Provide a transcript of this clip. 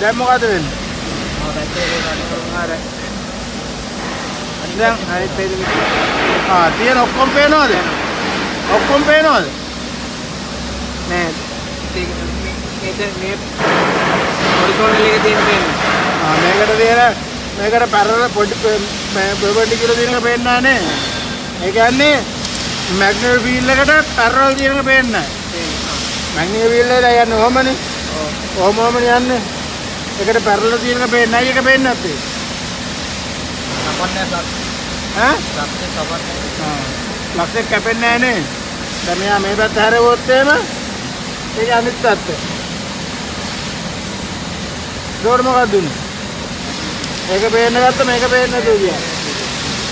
දැන් මොකද වෙන්නේ? දැන් අනිත් පැත්තේ තියෙන ඔක්කොම පේනවද? ඔක්කොම පේනවද? නෑ මේ හොරිසොන්ටල් එකේ තියෙන පේන්නේ. මේකට පැරලල් පොඩි පෙපර්ටිකියුලර් තියෙන එක පේන්නේ නැහැ නේ. ඒ කියන්නේ මැග්නටික් ෆීල්ඩ් එකට පැරලල් තියෙන එක පේන්නේ නැහැ. මැග්නටික් ෆීල්ඩ් එක යන්නේ ඔහමනේ. ඔහමනේ යන්නේ. ඒකට පැරලල් තියෙන එක පේන්නේ නැහැ. ඒක පේන්නේ නැත්තේ. කපන්නේ නැහැ. ඈ? සත්‍ය කපන්නේ. ලක්ෂ එක කැපෙන්නේ නැහැ නේ. දැන් මෙයා මේ පැත්ත හැරෙවොත් එහෙම ඒක අනිත් පැත්ත. ඒකට මොකක්ද උනේ? ඒක පේන්න ගත්ත මේක පේන්නේ නැතුව ගියා.